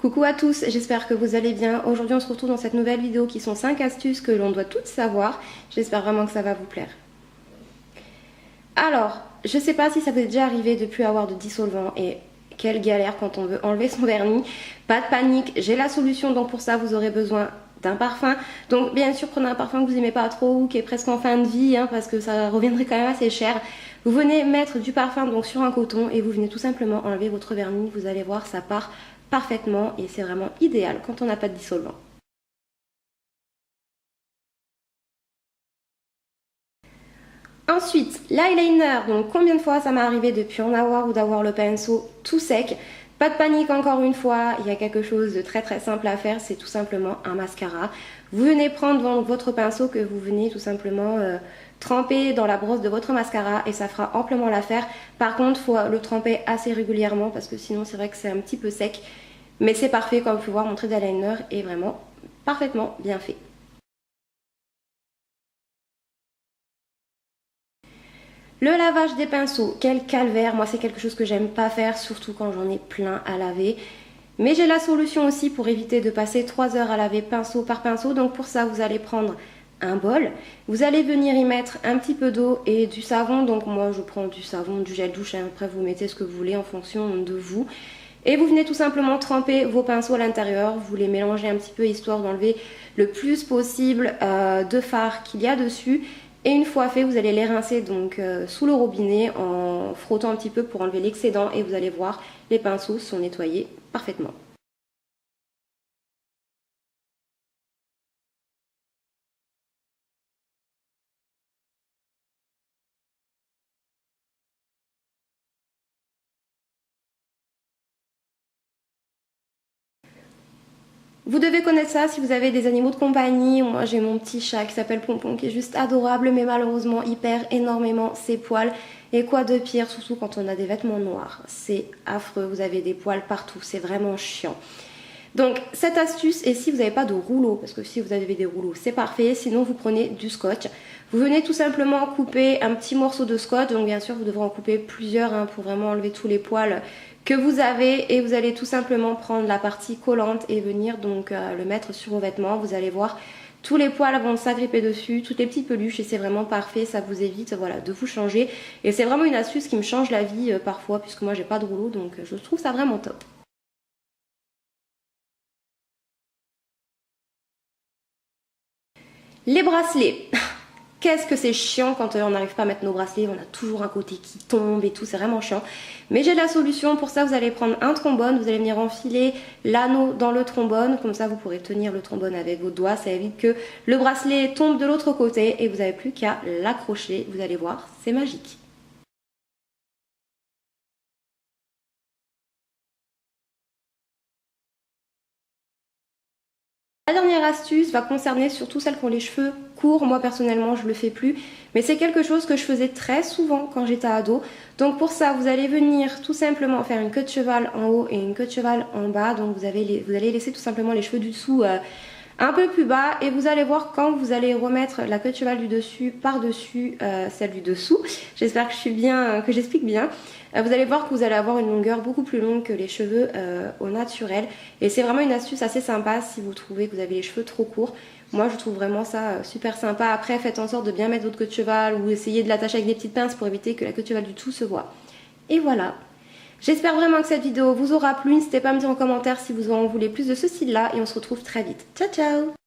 Coucou à tous, j'espère que vous allez bien. Aujourd'hui on se retrouve dans cette nouvelle vidéo qui sont 5 astuces que l'on doit toutes savoir. J'espère vraiment que ça va vous plaire. Alors, je sais pas si ça vous est déjà arrivé de plus avoir de dissolvant et quelle galère quand on veut enlever son vernis. Pas de panique, j'ai la solution, donc pour ça vous aurez besoin d'un parfum. Donc bien sûr prenez un parfum que vous n'aimez pas trop ou qui est presque en fin de vie parce que ça reviendrait quand même assez cher. Vous venez mettre du parfum donc sur un coton et vous venez tout simplement enlever votre vernis. Vous allez voir, ça part parfaitement et c'est vraiment idéal quand on n'a pas de dissolvant. Ensuite, l'eyeliner, donc combien de fois ça m'est arrivé de plus en avoir ou d'avoir le pinceau tout sec. Pas de panique encore une fois, il y a quelque chose de très simple à faire, c'est tout simplement un mascara. Vous venez prendre votre pinceau que vous venez tout simplement tremper dans la brosse de votre mascara et ça fera amplement l'affaire. Par contre, il faut le tremper assez régulièrement parce que sinon c'est vrai que c'est un petit peu sec. Mais c'est parfait, comme vous pouvez voir, mon trait d'eyeliner est vraiment parfaitement bien fait. Le lavage des pinceaux, quel calvaire, moi c'est quelque chose que j'aime pas faire, surtout quand j'en ai plein à laver. Mais j'ai la solution aussi pour éviter de passer 3 heures à laver pinceau par pinceau. Donc pour ça, vous allez prendre un bol, vous allez venir y mettre un petit peu d'eau et du savon. Donc moi je prends du savon, du gel douche, après vous mettez ce que vous voulez en fonction de vous. Et vous venez tout simplement tremper vos pinceaux à l'intérieur, vous les mélangez un petit peu histoire d'enlever le plus possible de fard qu'il y a dessus. Et une fois fait, vous allez les rincer donc sous le robinet en frottant un petit peu pour enlever l'excédent et vous allez voir, les pinceaux sont nettoyés parfaitement. Vous devez connaître ça si vous avez des animaux de compagnie. Moi j'ai mon petit chat qui s'appelle Pompon qui est juste adorable mais malheureusement il perd énormément ses poils. Et quoi de pire, surtout quand on a des vêtements noirs. C'est affreux, vous avez des poils partout, c'est vraiment chiant. Donc cette astuce, et si vous n'avez pas de rouleau, parce que si vous avez des rouleaux c'est parfait, sinon vous prenez du scotch. Vous venez tout simplement couper un petit morceau de scotch, donc bien sûr vous devrez en couper plusieurs pour vraiment enlever tous les poils que vous avez. Et vous allez tout simplement prendre la partie collante et venir donc le mettre sur vos vêtements. Vous allez voir, tous les poils vont s'agripper dessus, toutes les petites peluches et c'est vraiment parfait, ça vous évite voilà, de vous changer. Et c'est vraiment une astuce qui me change la vie parfois puisque moi j'ai pas de rouleau donc je trouve ça vraiment top. Les bracelets, qu'est-ce que c'est chiant quand on n'arrive pas à mettre nos bracelets, on a toujours un côté qui tombe et tout, c'est vraiment chiant. Mais j'ai la solution, pour ça vous allez prendre un trombone, vous allez venir enfiler l'anneau dans le trombone, comme ça vous pourrez tenir le trombone avec vos doigts, ça évite que le bracelet tombe de l'autre côté et vous n'avez plus qu'à l'accrocher, vous allez voir, c'est magique. La dernière astuce va concerner surtout celles qui ont les cheveux courts. Moi personnellement je le fais plus, mais c'est quelque chose que je faisais très souvent quand j'étais ado. Donc pour ça vous allez venir tout simplement faire une queue de cheval en haut et une queue de cheval en bas. Donc vous allez laisser tout simplement les cheveux du dessous un peu plus bas et vous allez voir quand vous allez remettre la queue de cheval du dessus par-dessus celle du dessous. J'espère que j'explique bien. Vous allez voir que vous allez avoir une longueur beaucoup plus longue que les cheveux au naturel. Et c'est vraiment une astuce assez sympa si vous trouvez que vous avez les cheveux trop courts. Moi je trouve vraiment ça super sympa. Après faites en sorte de bien mettre votre queue de cheval ou essayez de l'attacher avec des petites pinces pour éviter que la queue de cheval du tout se voit. Et voilà. J'espère vraiment que cette vidéo vous aura plu. N'hésitez pas à me dire en commentaire si vous en voulez plus de ce style là et on se retrouve très vite. Ciao ciao!